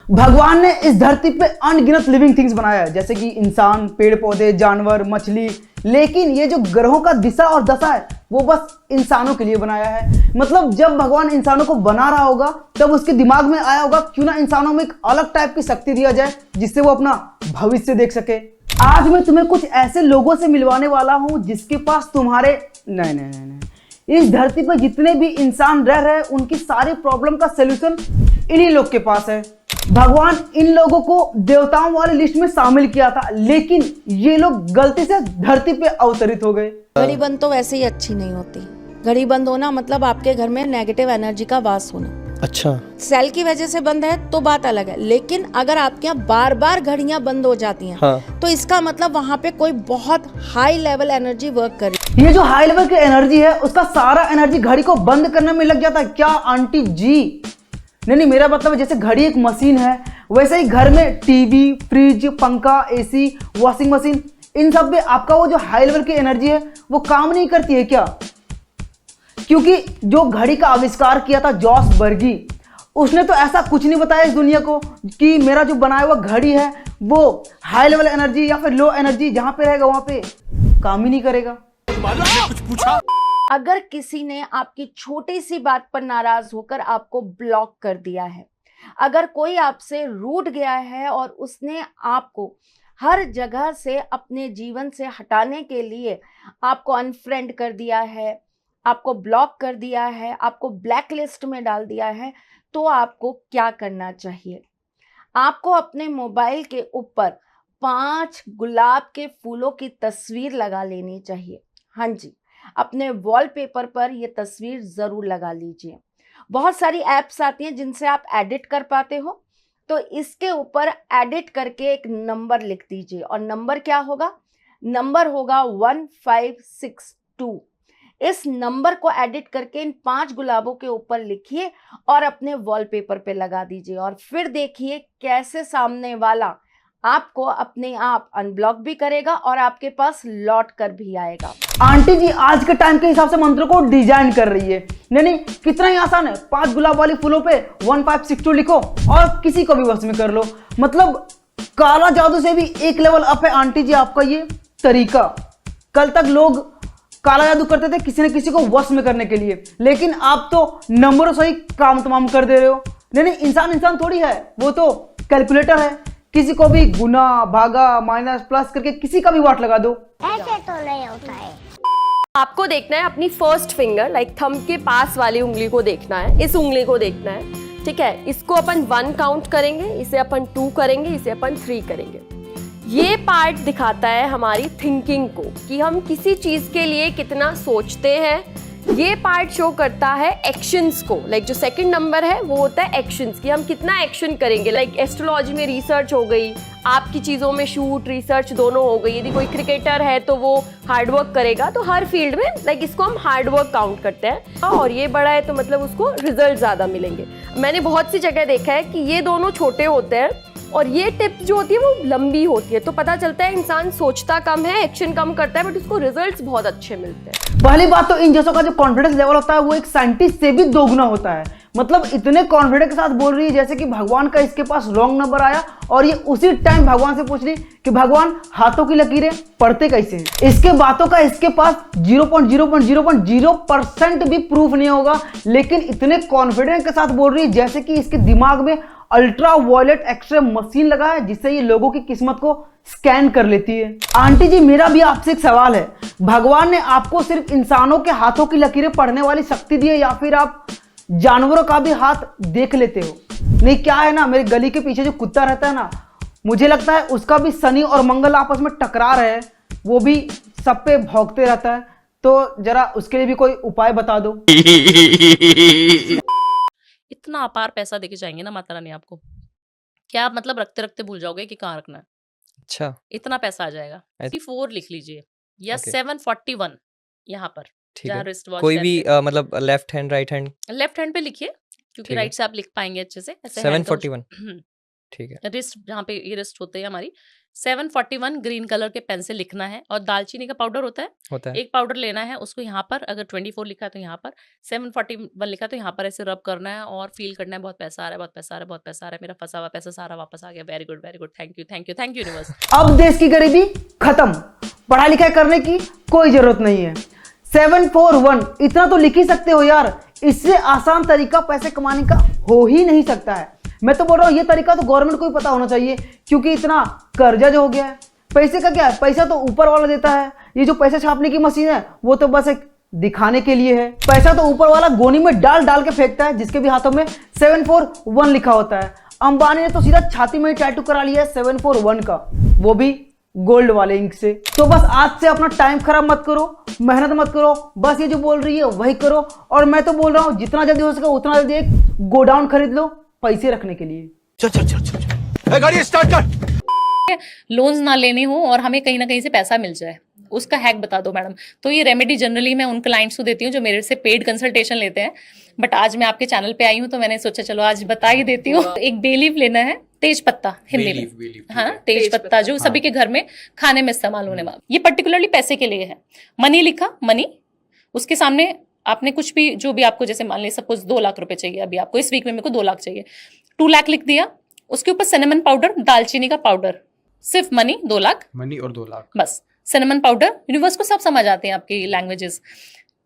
भगवान ने इस धरती पे अनगिनत लिविंग थिंग्स बनाया है, जैसे कि इंसान, पेड़ पौधे, जानवर, मछली। लेकिन ये जो ग्रहों का दिशा और दशा है वो बस इंसानों के लिए बनाया है। मतलब जब भगवान इंसानों को बना रहा होगा तब उसके दिमाग में आया होगा क्यों ना इंसानों में एक अलग टाइप की शक्ति दिया जाए जिससे वो अपना भविष्य देख सके। आज मैं तुम्हें कुछ ऐसे लोगों से मिलवाने वाला हूं जिसके पास तुम्हारे नहीं, इस धरती पर जितने भी इंसान रह रहे हैं उनकी सारी प्रॉब्लम का सलूशन इन्हीं लोग के पास है। भगवान इन लोगों को देवताओं वाली लिस्ट में शामिल किया था, लेकिन ये लोग गलती से धरती पे अवतरित हो गए। घड़ी बंद तो वैसे ही अच्छी नहीं होती। घड़ी बंद होना मतलब आपके घर में नेगेटिव एनर्जी का वास होना। अच्छा, सेल की वजह से बंद है तो बात अलग है, लेकिन अगर आपके यहाँ बार बार घड़ियां बंद हो जाती हैं तो इसका मतलब वहाँ पे कोई बहुत हाई लेवल एनर्जी वर्क कर रही है। ये जो हाई लेवल की एनर्जी है उसका सारा एनर्जी घड़ी को बंद करने में लग जाता है क्या आंटी जी? नहीं, मेरा मतलब है जैसे घड़ी एक मशीन है वैसे ही घर में टीवी, फ्रिज, पंखा, एसी, वॉशिंग मशीन, इन सब में आपका वो जो हाई लेवल की एनर्जी है वो काम नहीं करती है क्या? क्योंकि जो घड़ी का आविष्कार किया था जॉस बर्गी, उसने तो ऐसा कुछ नहीं बताया इस दुनिया को कि मेरा जो बनाया हुआ घड़ी है वो हाई लेवल एनर्जी या फिर लो एनर्जी जहां पे रहेगा वहां पे काम ही नहीं करेगा। कुछ पूछा? अगर किसी ने आपकी छोटी सी बात पर नाराज होकर आपको ब्लॉक कर दिया है, अगर कोई आपसे रूठ गया है और उसने आपको हर जगह से अपने जीवन से हटाने के लिए आपको अनफ्रेंड कर दिया है, आपको ब्लॉक कर दिया है, आपको ब्लैक लिस्ट में डाल दिया है, तो आपको क्या करना चाहिए? आपको अपने मोबाइल के ऊपर 5 गुलाब के फूलों की तस्वीर लगा लेनी चाहिए। हाँ जी, अपने वॉलपेपर पर ये तस्वीर ज़रूर लगा लीजिए। बहुत सारी ऐप्स आती हैं जिनसे आप एडिट कर पाते हो, तो इसके ऊपर एडिट करके एक नंबर लिख दीजिए और नंबर क्या होगा? नंबर होगा 1562। इस नंबर को एडिट करके इन 5 गुलाबों के ऊपर लिखिए और अपने वॉलपेपर पे लगा दीजिए और फिर देखिए कैसे सामने वाला आपको अपने आप अनब्लॉक भी करेगा और आपके पास लौट कर भी आएगा। आंटी जी आज के टाइम के हिसाब से मंत्रों को डिजाइन कर रही है। नहीं, कितना ही आसान है, 5 गुलाब वाली फूलों पे 1562 लिखो और किसी को भी वश में कर लो। मतलब काला जादू से भी एक लेवल अप है आंटी जी आपका ये तरीका। कल तक लोग काला जादू करते थे किसी न किसी को वश में करने के लिए, लेकिन आप तो नंबरों से ही काम तमाम कर दे रहे हो। नहीं, इंसान थोड़ी है, वो तो कैलकुलेटर है। किसी को भी गुना, भागा, माइनस, प्लस करके किसी का भी वाट लगा दो। ऐसे तो नहीं होता है। आपको देखना है अपनी फर्स्ट फिंगर, लाइक थंब के पास वाली उंगली को देखना है, इस उंगली को देखना है, ठीक है? इसको अपन 1 काउंट करेंगे, इसे अपन 2 करेंगे, इसे अपन 3 करेंगे। ये पार्ट दिखाता है हमारी थिंकिंग को कि हम किसी चीज के लिए कितना सोचते हैं। ये पार्ट शो करता है एक्शंस को, लाइक जो सेकंड नंबर है वो होता है एक्शंस, कि हम कितना एक्शन करेंगे। लाइक एस्ट्रोलॉजी में रिसर्च हो गई, आपकी चीज़ों में शूट रिसर्च दोनों हो गई। यदि कोई क्रिकेटर है तो वो हार्डवर्क करेगा, तो हर फील्ड में लाइक इसको हम हार्डवर्क काउंट करते हैं। और ये बड़ा है तो मतलब उसको रिजल्ट ज़्यादा मिलेंगे। मैंने बहुत सी जगह देखा है कि ये दोनों छोटे होते हैं और ये टिप्स जो होती है वो लंबी होती है, तो पता चलता है इंसान सोचता कम है, एक्शन कम करता है, बट उसको रिजल्ट्स बहुत अच्छे मिलते हैं। पहली बात तो इन जैसों का जो कॉन्फिडेंस लेवल होता है वो एक साइंटिस्ट से भी दोगुना होता है। मतलब इतने कॉन्फिडेंस के साथ बोल रही है जैसे कि भगवान का इसके पास रॉन्ग नंबर आया और ये उसी टाइम भगवान से पूछ रही कि भगवान हाथों की लकीरें पढ़ते कैसे हैं। इसके बातों का इसके पास 0.0% भी प्रूफ नहीं होगा, लेकिन इतने कॉन्फिडेंस के साथ बोल रही है जैसे कि इसके दिमाग में अल्ट्रा वायलेट एक्सरे मशीन लगा है जिससे ये लोगों की किस्मत को स्कैन कर लेती है। आंटी जी मेरा भी आपसे एक सवाल है, भगवान ने आपको सिर्फ इंसानों के हाथों की लकीरें पढ़ने वाली शक्ति दी है या फिर आप जानवरों का भी हाथ देख लेते हो? नहीं, क्या है ना, मेरे गली के पीछे जो कुत्ता रहता है ना, मुझे लगता है उसका भी शनि और मंगल आपस में टकरा रहे हैं, वो भी सब पे भौंकते रहता है। तो जरा उसके लिए भी कोई उपाय बता दो। इतना अपार पैसा देके जाएंगे ना माता रानी आपको, क्या आप मतलब रखते रखते भूल जाओगे कि कहाँ रखना है। अच्छा, इतना पैसा आ जाएगा। 4 लिख लीजिए या 741 यहाँ पर, ठीक है। रिस्ट वॉच कोई भी मतलब left hand right hand? Left hand पे लिखिए क्योंकि ठीक है। राइट से आप लिख पाएंगे अच्छे से। ऐसे hand का 741 हम्म, ठीक है। रिस्ट जहाँ पे ये रिस्ट होते हैं हमारी, 741 ग्रीन कलर के पेन से लिखना है। और दालचीनी का पाउडर होता है, एक पाउडर लेना है, उसको यहाँ पर अगर 24 लिखा है तो यहाँ पर, 741 लिखा है तो यहाँ पर ऐसे रब करना है और फील करना है बहुत पैसा आ रहा है, बहुत पैसा आ रहा है, बहुत पैसा आ रहा है, मेरा फंसा हुआ पैसा सारा वापस आ गया। Very good, thank you, thank you, thank you universe. अब देश की गरीबी खत्म, पढ़ाई लिखाई करने की कोई जरूरत नहीं है। 741 इतना तो लिख ही सकते हो यार, इससे आसान तरीका पैसे कमाने का हो ही नहीं सकता है। मैं तो बोल रहा हूँ ये तरीका तो गवर्नमेंट को ही पता होना चाहिए, क्योंकि इतना कर्जा जो हो गया है। पैसे का क्या है, पैसा तो ऊपर वाला देता है, ये जो पैसे छापने की मशीन है वो तो बस एक दिखाने के लिए है। पैसा तो ऊपर वाला गोनी में डाल डाल के फेंकता है, जिसके भी हाथों में 741 लिखा होता है। अंबानी ने तो सीधा छाती में ही टैटू करा लिया है 741 का, वो भी गोल्ड वाले इंक से। तो बस आज से अपना टाइम खराब मत करो, मेहनत मत करो, बस ये जो बोल रही है वही करो। और मैं तो बोल रहा हूँ जितना जल्दी हो सके उतना जल्दी एक गोडाउन खरीद लो पैसे रखने के लिए। चल गाड़ी स्टार्ट कर। लोन्स ना लेने हो और हमें कहीं ना कहीं से पैसा मिल जाए, उसका हैक बता दो मैडम। तो ये रेमेडी जनरली मैं उन क्लाइंट्स को देती हूँ जो मेरे से पेड कंसल्टेशन लेते हैं, बट आज मैं आपके चैनल पे आई हूँ तो मैंने सोचा चलो आज बता ही देती हूँ। एक बे लीफ लेना है, तेज पत्ता हिंदी में, हाँ तेज पत्ता जो सभी के घर में खाने में इस्तेमाल होने वाला। ये पर्टिकुलरली पैसे के लिए है। मनी लिखा, मनी, उसके सामने आपने कुछ भी जो भी आपको, जैसे मान लीजिए सपोज 2 लाख रुपए चाहिए अभी आपको, इस वीक में मेरे को 2 लाख चाहिए, 2 लाख लिख दिया। उसके ऊपर सिनेमन पाउडर, दालचीनी का पाउडर, सिर्फ मनी 2 लाख, मनी और 2 लाख बस। सिनेमन पाउडर, यूनिवर्स को सब समझ आते हैं आपकी लैंग्वेजेस।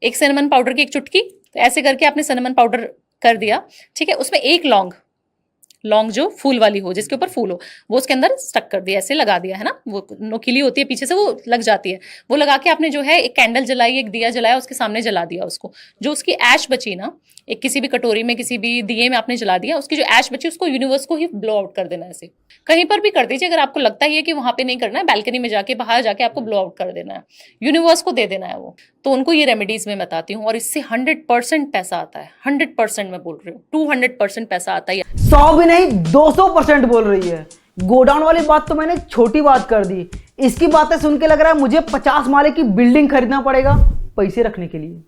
एक सिनेमन पाउडर की एक चुटकी, तो ऐसे करके आपने सिनेमन पाउडर कर दिया, ठीक है। उसमें एक लौंग जो फूल वाली हो, जिसके ऊपर फूल हो, वो उसके अंदर स्टक कर दिया, ऐसे लगा दिया है ना, वो नोकीली होती है पीछे से, वो लग जाती है। वो लगा के आपने जो है एक कैंडल जलाई, एक दिया जलाया, उसके सामने जला दिया उसको। जो उसकी ऐश बची ना, एक किसी भी कटोरी में, किसी भी दिए में आपने जला दिया, उसकी जो ऐश बची उसको यूनिवर्स को ही ब्लो आउट कर देना है। ऐसे कहीं पर भी कर दीजिए, अगर आपको लगता है कि वहां पे नहीं करना है, बैल्कनी में जाके, बाहर जाके आपको ब्लो आउट कर देना है, यूनिवर्स को दे देना है वो। तो उनको ये रेमेडीज में बताती हूँ और इससे 100% पैसा आता है। 100% मैं बोल रही हूँ, 200% पैसा आता है। 100 भी नहीं 200% बोल रही है। गोडाउन वाली बात तो मैंने छोटी बात कर दी, इसकी बातें सुन के लग रहा है मुझे 50 माले की बिल्डिंग खरीदना पड़ेगा पैसे रखने के लिए।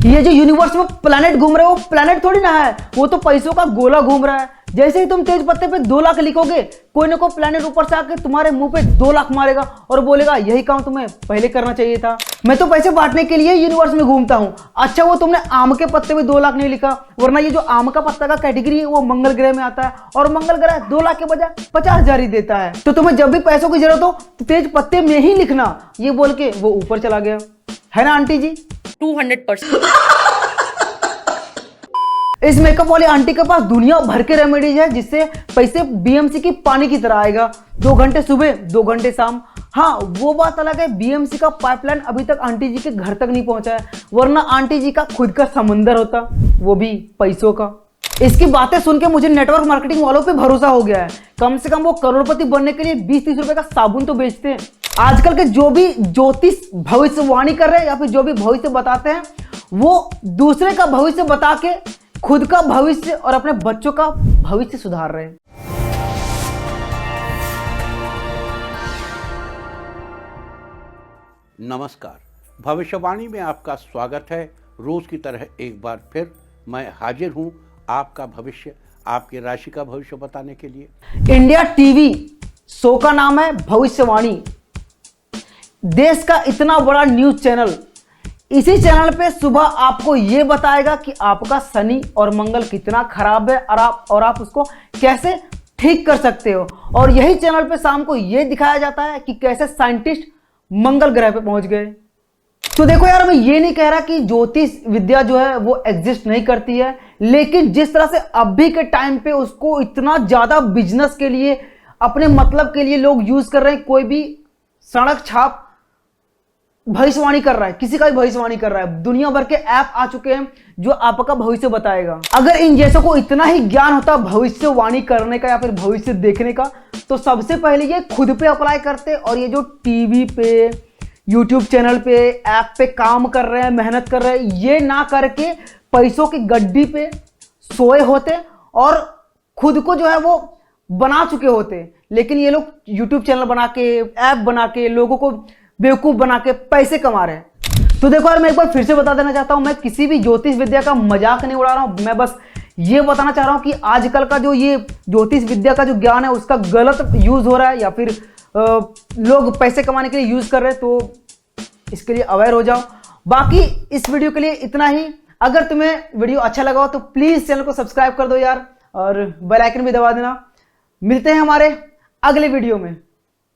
ये जो यूनिवर्स में प्लैनेट घूम रहे हो, वो प्लैनेट थोड़ी ना है, वो तो पैसों का गोला घूम रहा है। जैसे ही तुम तेज पत्ते पे 2 लाख लिखोगे, कोई ना कोई प्लैनेट ऊपर से आके तुम्हारे मुंह पे 2 लाख मारेगा और बोलेगा यही काम तुम्हें पहले करना चाहिए था। मैं तो पैसे बांटने के लिए यूनिवर्स में घूमता हूँ। अच्छा वो तुमने आम के पत्ते पे 2 लाख नहीं लिखा, वरना ये जो आम का पत्ता का कैटेगरी है वो मंगल ग्रह में आता है, और मंगल ग्रह 2 लाख के बजाय 50,000 ही देता है। तो तुम्हें जब भी पैसों की जरूरत हो तो तेज पत्ते में ही लिखना, ये बोल के वो ऊपर चला गया, है ना आंटी जी? 200%। इस मेकअप वाली आंटी के पास दुनिया भर के रेमेडीज है, जिससे पैसे बीएमसी की पानी की तरह आएगा। 2 घंटे सुबह, 2 घंटे शाम। हाँ वो बात अलग है, बीएमसी का पाइपलाइन अभी तक आंटी जी के घर तक नहीं पहुंचा है, वरना आंटी जी का खुद का समंदर होता, वो भी पैसों का। इसकी बातें सुन के मुझे नेटवर्क मार्केटिंग वालों पे भरोसा हो गया है। कम से कम वो करोड़पति बनने के लिए 20-30 रुपए का साबुन तो बेचते हैं। आजकल के जो भी ज्योतिष भविष्यवाणी कर रहे हैं या फिर जो भी भविष्य बताते हैं, वो दूसरे का भविष्य बता के खुद का भविष्य और अपने बच्चों का भविष्य सुधार रहे हैं। नमस्कार, भविष्यवाणी में आपका स्वागत है। रोज की तरह एक बार फिर मैं हाजिर हूं आपका भविष्य, आपकी राशि का भविष्य बताने के लिए। इंडिया टीवी शो का नाम है भविष्यवाणी। देश का इतना बड़ा न्यूज चैनल, इसी चैनल पे सुबह आपको ये बताएगा कि आपका शनि और मंगल कितना खराब है और आप उसको कैसे ठीक कर सकते हो। और यही चैनल पे शाम को ये दिखाया जाता है कि कैसे साइंटिस्ट मंगल ग्रह पे पहुंच गए। तो देखो यार, मैं ये नहीं कह रहा कि ज्योतिष विद्या जो है वो एग्जिस्ट नहीं करती है, लेकिन जिस तरह से अभी के टाइम पे उसको इतना ज्यादा बिजनेस के लिए, अपने मतलब के लिए लोग यूज कर रहे हैं। कोई भी सड़क छाप भविष्यवाणी कर रहा है, किसी का भी भविष्यवाणी कर रहा है। दुनिया भर के ऐप आ चुके हैं जो आपका भविष्य बताएगा। अगर इन जैसों को इतना ही ज्ञान होता भविष्यवाणी करने का या फिर भविष्य देखने का, तो सबसे पहले ये खुद पे अप्लाई करते और ये जो टीवी पे, यूट्यूब चैनल पे, ऐप पे काम कर रहे हैं, मेहनत कर रहे हैं, ये ना करके पैसों की गड्डी पे सोए होते और खुद को जो है वो बना चुके होते। लेकिन ये लोग यूट्यूब चैनल बना के, ऐप बना के लोगों को बेवकूफ बना के पैसे कमा रहे हैं। तो देखो यार, मैं एक बार फिर से बता देना चाहता हूं, मैं किसी भी ज्योतिष विद्या का मजाक नहीं उड़ा रहा हूं, मैं बस ये बताना चाह रहा हूँ कि आजकल का जो ये ज्योतिष विद्या का जो ज्ञान है उसका गलत यूज हो रहा है या फिर लोग पैसे कमाने के लिए यूज कर रहे हैं, तो इसके लिए अवेयर हो जाओ। बाकी इस वीडियो के लिए इतना ही। अगर तुम्हें वीडियो अच्छा लगा हो तो प्लीज चैनल को सब्सक्राइब कर दो यार, और बेल आइकन भी दबा देना। मिलते हैं हमारे अगले वीडियो में।